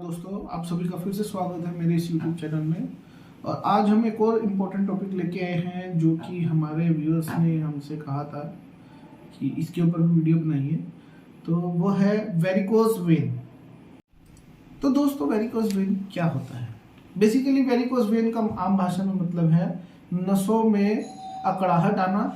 दोस्तों, आप सभी का फिर से स्वागत है मेरे इस YouTube चैनल में। और आज हम एक और इम्पोर्टेंट टॉपिक लेके आए हैं जो कि हमारे व्यूअर्स ने हमसे कहा था कि इसके ऊपर वीडियो बनाइए। तो वो है वेरिकोज वेन। तो दोस्तों, वेरिकोज वेन क्या होता है? बेसिकली वेरिकोज वेन का आम भाषा में मतलब है नसों में अकड़ाहट आना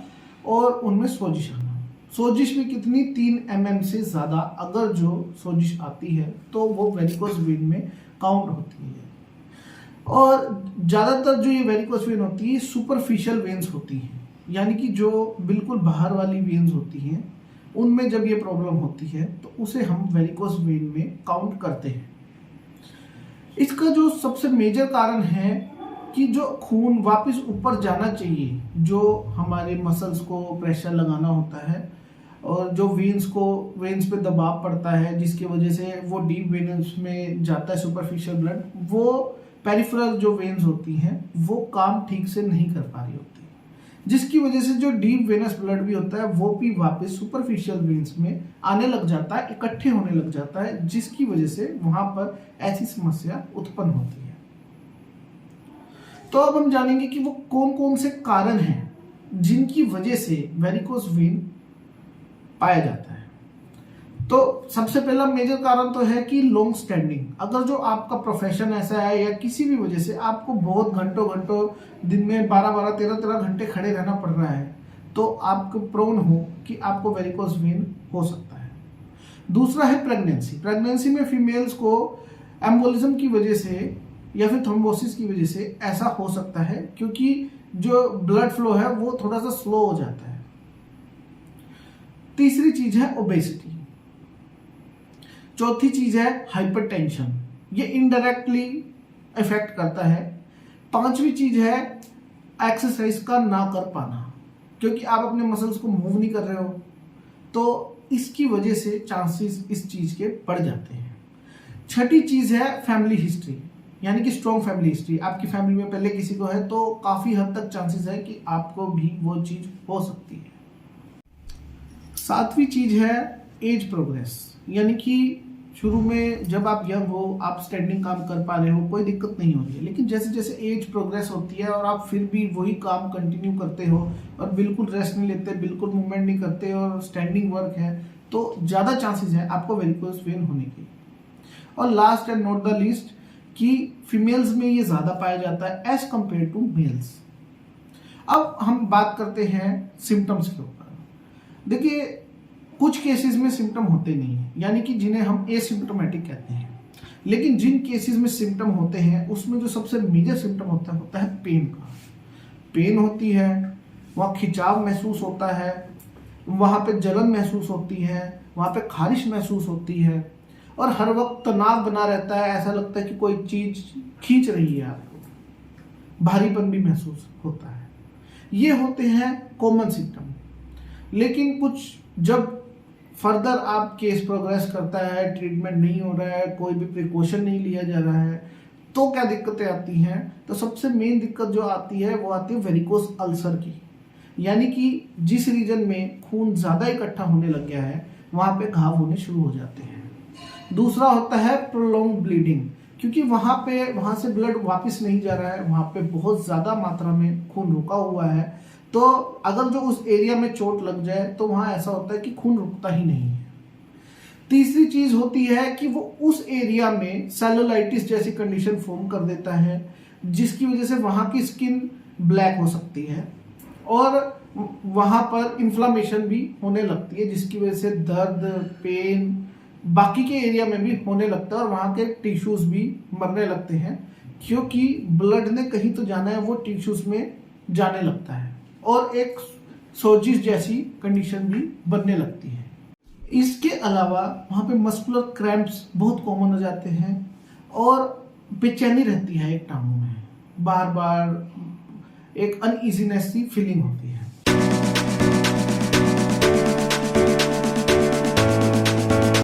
और उनमें सोजिश आना। सोजिश में कितनी 3 mm से ज़्यादा अगर जो सोजिश आती है तो वो वेरिकोज वेन में काउंट होती है। और ज़्यादातर जो ये वेरिकोज वेन होती है सुपरफिशियल वेन्स होती हैं, यानी कि जो बिल्कुल बाहर वाली वेन्स होती हैं उनमें जब ये प्रॉब्लम होती है तो उसे हम वेरिकोज वेन में काउंट करते हैं। इसका जो सबसे मेजर कारण है कि जो खून वापस ऊपर जाना चाहिए, जो हमारे मसल्स को प्रेशर लगाना होता है और जो वेन्स पे दबाव पड़ता है जिसकी वजह से वो डीप वेन्स में जाता है सुपरफिशियल ब्लड, वो पेरिफेरल जो वेन्स होती हैं वो काम ठीक से नहीं कर पा रही होती, जिसकी वजह से जो डीप वेनस ब्लड भी होता है वो भी वापस सुपरफिशियल वेन्स में आने लग जाता है, इकट्ठे होने लग जाता है, जिसकी वजह से वहां पर ऐसी समस्या उत्पन्न होती है। तो अब हम जानेंगे कि वो कौन कौन से कारण हैं जिनकी वजह से वेरिकोज वेन पाया जाता है। तो सबसे पहला मेजर कारण तो है कि लॉन्ग स्टैंडिंग। अगर जो आपका प्रोफेशन ऐसा है या किसी भी वजह से आपको बहुत घंटों दिन में 12 13 घंटे खड़े रहना पड़ रहा है तो आपको प्रोन हो कि आपको वेरिकोज वेन हो सकता है। दूसरा है प्रेगनेंसी। प्रेगनेंसी में फीमेल्स को एम्बोलिज्म की वजह से या फिर थ्रोम्बोसिस की वजह से ऐसा हो सकता है क्योंकि जो ब्लड फ्लो है वो थोड़ा सा स्लो हो जाता है। तीसरी चीज है ओबेसिटी। चौथी चीज है हाइपरटेंशन, ये इनडायरेक्टली इफेक्ट करता है। पांचवी चीज है एक्सरसाइज का ना कर पाना, क्योंकि आप अपने मसल्स को मूव नहीं कर रहे हो तो इसकी वजह से चांसेस इस चीज के बढ़ जाते हैं। छठी चीज है फैमिली हिस्ट्री, यानी कि स्ट्रॉन्ग फैमिली हिस्ट्री। आपकी फैमिली में पहले किसी को है तो काफी हद तक चांसेस है कि आपको भी वो चीज हो सकती है। सातवीं चीज है एज प्रोग्रेस, यानी कि शुरू में जब आप यंग हो, आप स्टैंडिंग काम कर पा रहे हो, कोई दिक्कत नहीं हो रही है, लेकिन जैसे जैसे एज प्रोग्रेस होती है और आप फिर भी वही काम कंटिन्यू करते हो और बिल्कुल रेस्ट नहीं लेते, बिल्कुल मूवमेंट नहीं करते और स्टैंडिंग वर्क है, तो ज़्यादा चांसेस है आपको वेरिकोज वेन होने की। और last and not the least कि फीमेल्स में ये ज़्यादा पाया जाता है एज कंपेयर टू मेल्स। अब हम बात करते हैं सिम्टम्स के ऊपर। देखिए, कुछ केसेस में सिम्टम होते नहीं है, यानी कि जिन्हें हम एसिम्प्टोमेटिक कहते हैं, लेकिन जिन केसेस में सिम्टम होते हैं उसमें जो सबसे मेजर सिम्टम होता है पेन का। पेन होती है, वहाँ खिंचाव महसूस होता है, वहाँ पे जलन महसूस होती है, वहाँ पे खारिश महसूस होती है और हर वक्त तनाव बना रहता है। ऐसा लगता है कि कोई चीज खींच रही है आपको, भारीपन भी महसूस होता है। ये होते हैं कॉमन सिम्टम। लेकिन कुछ जब फर्दर आप केस प्रोग्रेस करता है, ट्रीटमेंट नहीं हो रहा है, कोई भी प्रिकॉशन नहीं लिया जा रहा है, तो क्या दिक्कतें आती हैं? तो सबसे मेन दिक्कत जो आती है वो आती है वेरिकोज अल्सर की, यानी कि जिस रीजन में खून ज़्यादा इकट्ठा होने लग गया है वहाँ पे घाव होने शुरू हो जाते हैं। दूसरा होता है प्रोलॉन्ग ब्लीडिंग, क्योंकि वहाँ से ब्लड वापस नहीं जा रहा है, वहाँ पे बहुत ज़्यादा मात्रा में खून रुका हुआ है, तो अगर जो उस एरिया में चोट लग जाए तो वहां ऐसा होता है कि खून रुकता ही नहीं है। तीसरी चीज होती है कि वो उस एरिया में सेलुलाइटिस जैसी कंडीशन फॉर्म कर देता है, जिसकी वजह से वहां की स्किन ब्लैक हो सकती है और वहां पर इन्फ्लामेशन भी होने लगती है, जिसकी वजह से दर्द, पेन बाकी के एरिया में भी होने लगता है और वहां के टिश्यूज भी मरने लगते हैं, क्योंकि ब्लड ने कहीं तो जाना है, वो टिश्यूज में जाने लगता है और एक सोजिश जैसी कंडीशन भी बनने लगती है। इसके अलावा वहाँ पे मस्कुलर क्रैम्प्स बहुत कॉमन हो जाते हैं और बेचैनी रहती है एक टांगों में, बार बार एक अनईजीनेस सी फीलिंग होती है।